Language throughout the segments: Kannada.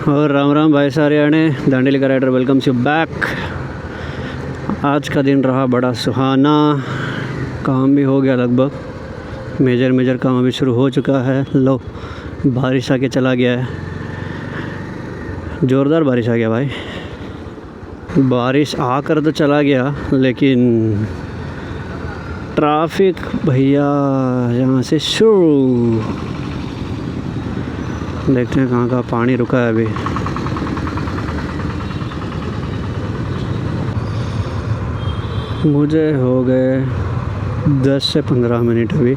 और राम राम भाई सारियाने, दांडेली का राइडर वेलकम्स यू बैक। आज का दिन रहा बड़ा सुहाना, काम भी हो गया लगभग, मेजर काम अभी शुरू हो चुका है। लो बारिश आके चला गया है, ज़ोरदार बारिश आ गया भाई। बारिश आकर तो चला गया, लेकिन ट्रैफिक भैया यहाँ से शुरू। देखते हैं कहाँ पानी रुका है अभी। मुझे हो गए 10 से 15 मिनट अभी।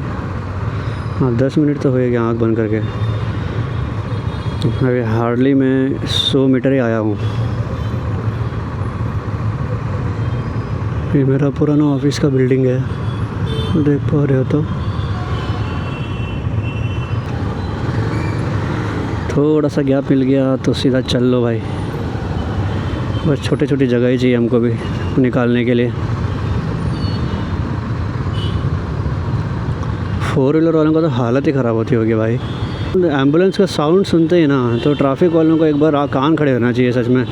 हाँ 10 मिनट तो हो गया आँख बंद करके। अभी हार्डली मैं 100 मीटर ही आया हूँ। ये मेरा पुराना ऑफिस का बिल्डिंग है, देख पा रहे हो तो। थोड़ा सा गैप मिल गया तो सीधा चल लो भाई। बस छोटी छोटी जगह ही चाहिए हमको भी निकालने के लिए। 4 व्हीलर वालों का तो हालत ही ख़राब होती होगी भाई। एम्बुलेंस का साउंड सुनते ही ना तो ट्रैफिक वालों को एक बार कान खड़े होना चाहिए सच में।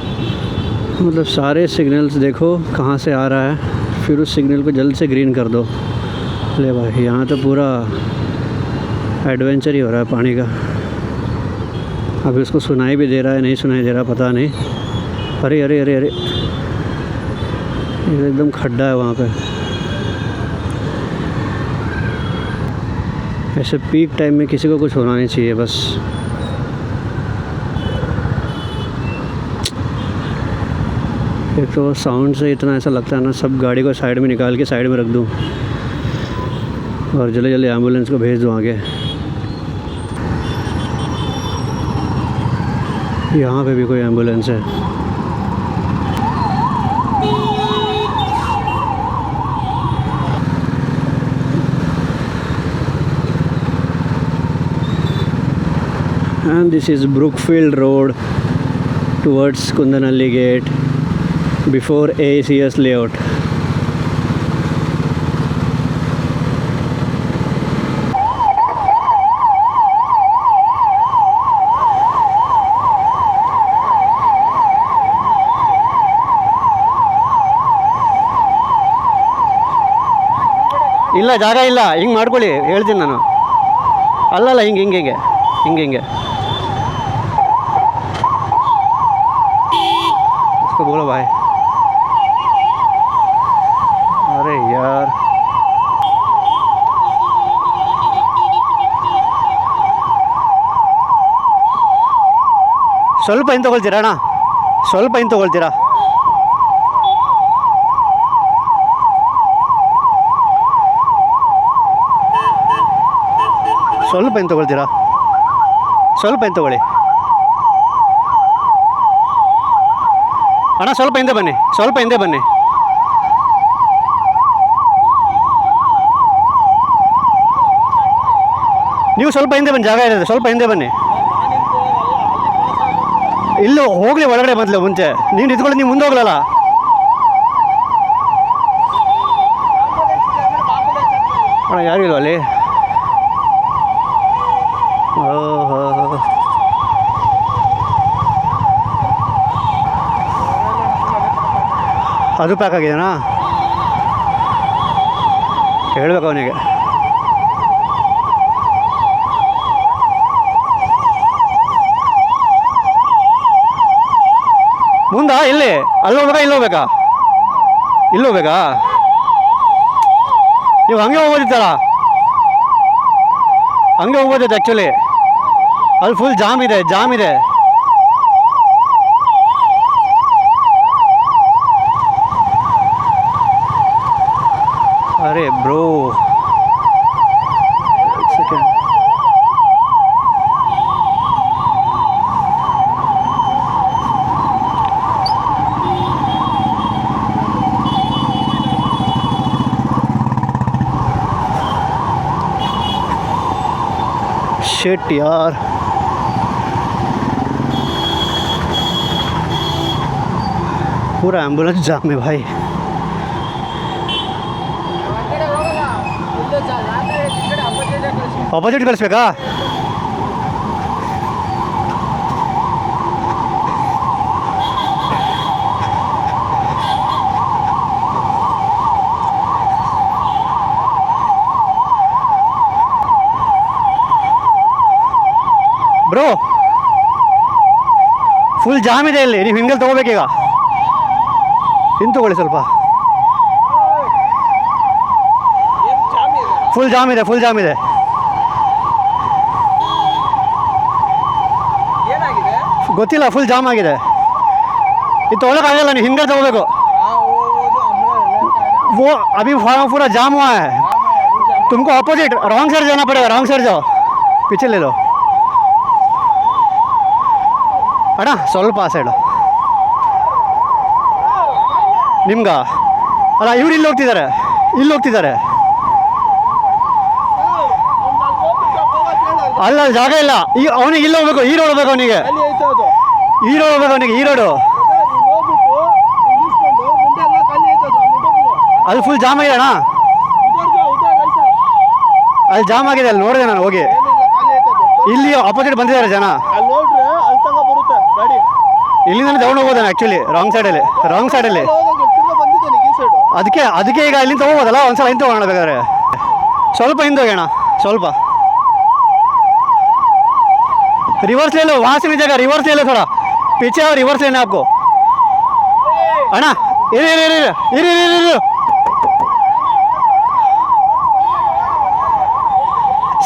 मतलब सारे सिग्नल्स देखो कहाँ से आ रहा है, फिर उस सिग्नल को जल्द से ग्रीन कर दो। ले भाई यहाँ तो पूरा एडवेंचर ही हो रहा है पानी का। अभी उसको सुनाई भी दे रहा है, नहीं सुनाई दे रहा पता नहीं। अरे अरे अरे अरे, ये एकदम खड्डा है वहाँ पे। ऐसे पीक टाइम में किसी को कुछ होना नहीं चाहिए बस। एक तो साउंड से इतना ऐसा लगता है ना, सब गाड़ी को साइड में निकाल के साइड में रख दूँ और जल्दी जल्दी एम्बुलेंस को भेज दूँ आगे। यहाँ पे भी कोई एम्बुलेंस है। And this is Brookfield Road towards Kundanalli Gate before ACS layout. ಇಲ್ಲ ಜಾಗ ಇಲ್ಲ, ಹಿಂಗೆ ಮಾಡ್ಕೊಳ್ಳಿ ಹೇಳ್ತೀನಿ ನಾನು। ಅಲ್ಲಲ್ಲ ಹಿಂಗೆ ಹಿಂಗೆ ಹಿಂಗೆ ಹಿಂಗೆ ಹಿಂಗೆ उसको बोलो भाई। अरे यार ಸ್ವಲ್ಪ ಹಿಂದೆ ತಗೊಳ್ತೀರಾ ಅಣ್ಣ, ಸ್ವಲ್ಪ ಹಿಂದೆ ತಗೊಳ್ತೀರಾ? ಸ್ವಲ್ಪ ಹಿಂದೆ ತಗೊಳ್ತೀರಾ? ಸ್ವಲ್ಪ ಹಿಂದೆ ತಗೊಳ್ಳಿ ಅಣ್ಣ, ಸ್ವಲ್ಪ ಹಿಂದೆ ಬನ್ನಿ, ಸ್ವಲ್ಪ ಹಿಂದೆ ಬನ್ನಿ। ನೀವು ಸ್ವಲ್ಪ ಹಿಂದೆ ಬನ್ನಿ, ಜಾಗ ಇದೆ, ಸ್ವಲ್ಪ ಹಿಂದೆ ಬನ್ನಿ। ಇಲ್ಲೂ ಹೋಗಲಿ ಒಳಗಡೆ ಮೊದಲು ಮುಂಚೆ ನೀನು ನಿಂತ್ಕೊಳ್ಳಿ, ನೀವು ಮುಂದೆ ಹೋಗ್ಲಲ್ಲ। ಅಣ್ಣ ಯಾರು ಇಲ್ವ ಅಲ್ಲಿ? ಓಹೋ, ಅದು ಪ್ಯಾಕ್ ಆಗಿದೆನಾ? ಹೇಳ್ಬೇಕು ಅವನಿಗೆ। ಮುಂದಾ ಇಲ್ಲಿ ಅಲ್ಲಿ ಹೋಗ್ಬೇಕಾ ಇಲ್ಲಿ ಹೋಗ್ಬೇಕಾ? ಇಲ್ಲಿ ಹೋಗ್ಬೇಕಾ? ನೀವು ಹಂಗೆ ಹೋಗೋದಿತ್ತಲ್ಲ, ಹಂಗೆ ಹೋಗ್ಬೋದಿತ್ತು ಆ್ಯಕ್ಚುಲಿ। ಅಲ್ಲಿ ಫುಲ್ ಜಾಮ್ ಇದೆ, ಜಾಮ್ ಇದೆ। अरे ब्रो एक सेकेंड, शिट यार। पूरा एम्बुलेंस जाम है भाई। ಅಪೋಸಿಟ್ ಕಳಿಸ್ಬೇಕಾ? ಫುಲ್ ಜಾಮ್ ಇದೆ ಇಲ್ಲಿ, ನೀವು ಹಿಂಗಲ್ಲಿ ತೊಗೋಬೇಕೀಗ. ಹಿಂದೆ ತಗೊಳ್ಳಿ ಸ್ವಲ್ಪ. ಫುಲ್ ಜಾಮ್ ಇದೆ, ಫುಲ್ ಜಾಮ್ ಇದೆ. ಗೊತ್ತಿಲ್ಲ, ಫುಲ್ ಜಾಮ್ ಆಗಿದೆ. ಇದು ತೊಗೊಳಕ್ಕಾಗಲ್ಲ, ನೀವು ಹಿಂಗೆ ತೊಗೋಬೇಕು. वो अभी पूरा जाम हुआ है, तुमको अपोजिट रॉन्ग साइड जाना पड़ेगा. रॉन्ग साइड जाओ, पीछे ले लो ಅಣ್ಣ, ಸ್ವಲ್ಪ ಆ ಸೈಡು ನಿಮ್ಗ. ಅಲ್ಲ, ಇವ್ರು ಇಲ್ಲಿ ಹೋಗ್ತಿದ್ದಾರೆ, ಇಲ್ಲಿ ಹೋಗ್ತಿದ್ದಾರೆ. ಅಲ್ಲ, ಜಾಗ ಇಲ್ಲ. ಈ ಅವನಿಗೆ ಇಲ್ಲಿ ಹೋಗ್ಬೇಕು, ಈ ರೋಡ್ ಹೋಗ್ಬೇಕು ಅವನಿಗೆ, ಈ ರೋಡ್ ಹೋಗ್ಬೇಕು ಅವನಿಗೆ, ಈ ರೋಡು. ಅಲ್ಲಿ ಫುಲ್ ಜಾಮ್ ಆಗಿದೆ ಅಣ್ಣ, ಅಲ್ಲಿ ಜಾಮ್ ಆಗಿದೆ. ಅಲ್ಲಿ ನೋಡಿದೆ ನಾನು ಹೋಗಿ. ಇಲ್ಲಿ ಆಪೋಸಿಟ್ ಬಂದಿದ್ದಾರೆ ಜನ. ಇಲ್ಲಿಂದ ತಗೊಂಡು ಹೋಗೋದಾನೆ ಆ್ಯಕ್ಚುಲಿ, ರಾಂಗ್ ಸೈಡಲ್ಲಿ, ರಾಂಗ್ ಸೈಡಲ್ಲಿ. ಅದಕ್ಕೆ ಈಗ ಇಲ್ಲಿಂದ ತೊಗೋಬೋದಲ್ಲ, ಒಂದ್ಸಲ ಹಿಂದೆ ತೊಗೊಳ್ಳೋಣ ಬೇಕಾದ್ರೆ. ಸ್ವಲ್ಪ ಹಿಂದೆ ಹೋಗೋಣ, ಸ್ವಲ್ಪ रिवर्स ले लो, वहाँ से नहीं जाएगा. रिवर्स ले लो थोड़ा पीछे, और रिवर्स लेना आपको. अना इरे इरे इरे इरे इरे इरे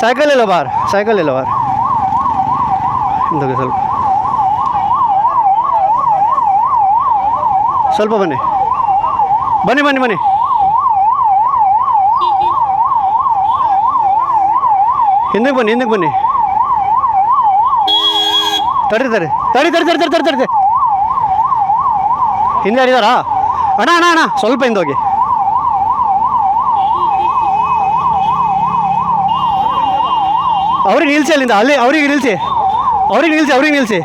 साइकिल ले लो बाहर, साइकिल ले लो बाहर. ಸ್ವಲ್ಪ ಸ್ವಲ್ಪ ಬನ್ನಿ ಬನ್ನಿ ಬನ್ನಿ ಬನ್ನಿ. ಹಿಂದಕ್ಕೆ ಬನ್ನಿ, ಹಿಂದಕ್ಕೆ ಬನ್ನಿ. ತಡಿ ತಡಿ ತಡಿ ತಡಿ ತಡಿ ತಡಿ ತಡಿ ತಡಿ. ಹಿಂದೆ ಯಾರಿದಾರಾ? ಅಣ್ಣ ಅಣ್ಣ ಅಣ್ಣ, ಸ್ವಲ್ಪ ಹಿಂದೆ ಹೋಗಿ. ಅವ್ರಿಗೆ ನಿಲ್ಲಿಸಿ, ಅಲ್ಲಿಂದ ಅಲ್ಲಿ ಅವ್ರಿಗೆ ನಿಲ್ಲಿಸಿ, ಅವ್ರಿಗೆ ನಿಲ್ಲಿಸಿ, ಅವ್ರಿಗೆ ನಿಲ್ಲಿಸಿ.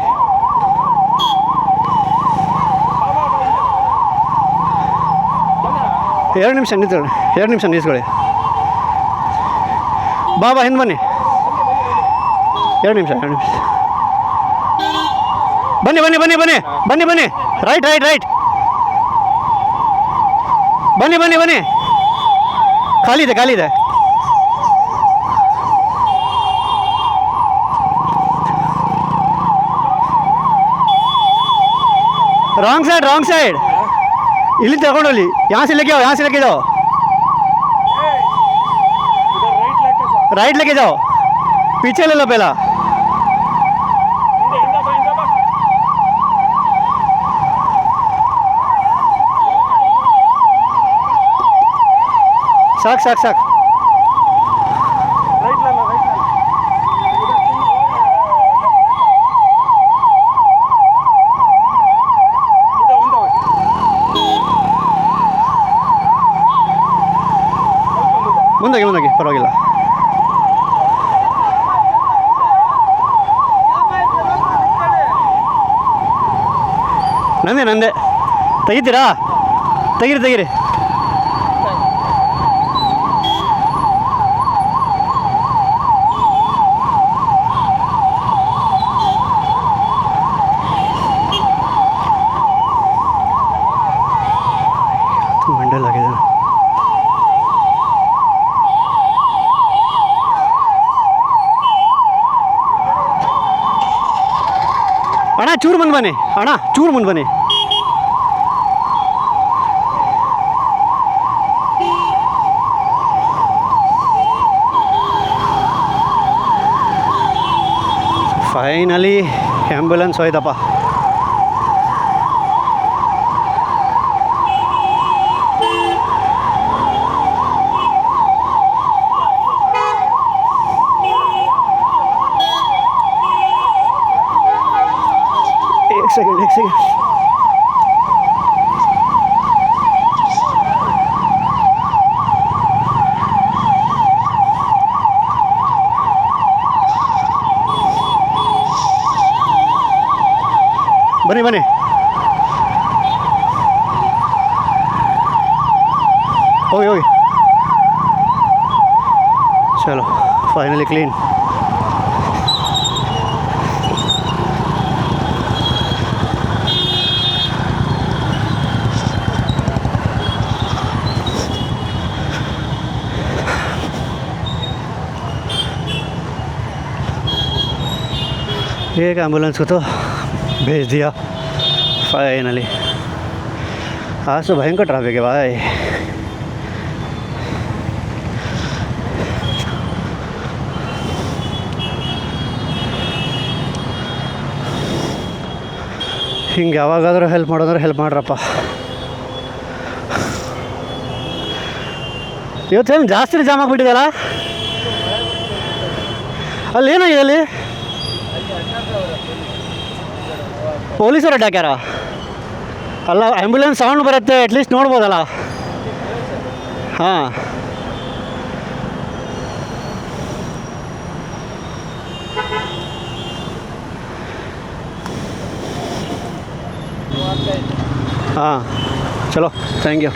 ಎರಡು ನಿಮಿಷ ನಿಂತ್ಕೊಳ್ಳಿ, ಎರಡು ನಿಮಿಷ ನಿಲ್ಲಿಸ್ಕೊಳ್ಳಿ. ಬಾ ಬಾ, ಹಿಂದೆ ಬನ್ನಿ. ಎರಡು ನಿಮಿಷ, ಎರಡು ನಿಮಿಷ. ಬನ್ನಿ ಬನ್ನಿ ಬನ್ನಿ ಬನ್ನಿ ಬನ್ನಿ ಬನ್ನಿ. Right right right. ಬನ್ನಿ ಬನ್ನಿ ಬನ್ನಿ. ಖಾಲಿ ಇದೆ, ಖಾಲಿ ಇದೆ. Wrong side, wrong side. ಇಲ್ಲಿ ತಗೊಂಡೋಲಿ. यहाँ से लेके आओ, यहाँ से लेके जाओ. राइट लेके जाओ, पीछे ले लो पहला. साक साक साक. राइट ले लो, राइट ले लो. ಮುಂದಾಗಿ ಮುಂದಾಗಿ, ಪರವಾಗಿಲ್ಲ. ನಂದೆ ನಂದೆ. ತೆಗಿತೀರಾ? ತೆಗೀರಿ ತೆಗೀರಿ. ಮಂಡಲ್ ಆಗಿದೆ. ಅಣ್ಣ ಚೂರು ಮುಂದೆ ಬನ್ನಿ, ಅಣ್ಣ ಚೂರು ಮುಂದೆ ಬನ್ನಿ. ಫೈನಲಿ ಆ್ಯಂಬುಲೆನ್ಸ್ ಹೋಯ್ತಪ್ಪ. एक सेकेंड, एक सेकेंड. बनी बनी. होगी होगी. चलो फाइनली क्लीन. एक एम्बुलेंस को तो भेज दिया फाइनली। आज तो भयंकर ट्रैफिक है भाई। ಹಿಂಗೆ ಯಾವಾಗಾದರೂ ಹೆಲ್ಪ್ ಮಾಡೋದ್ರೆ ಹೆಲ್ಪ್ ಮಾಡ್ರಪ್ಪ. ಇವತ್ತೇನು ಜಾಸ್ತಿ ಜಾಮ್ ಆಗಿಬಿಟ್ಟಿದೆಯಲ್ಲ ಅಲ್ಲಿ. ಏನಾಗಿದೆ ಅಲ್ಲಿ? ಪೊಲೀಸರು ಅಡ್ಡಾಕ್ಯಾರ ಅಲ್ಲ. ಆ್ಯಂಬುಲೆನ್ಸ್ ಸೌಂಡ್ ಬರುತ್ತೆ, ಅಟ್ಲೀಸ್ಟ್ ನೋಡ್ಬೋದಲ್ಲ. ಹಾಂ, हाँ चलो, थैंक यू.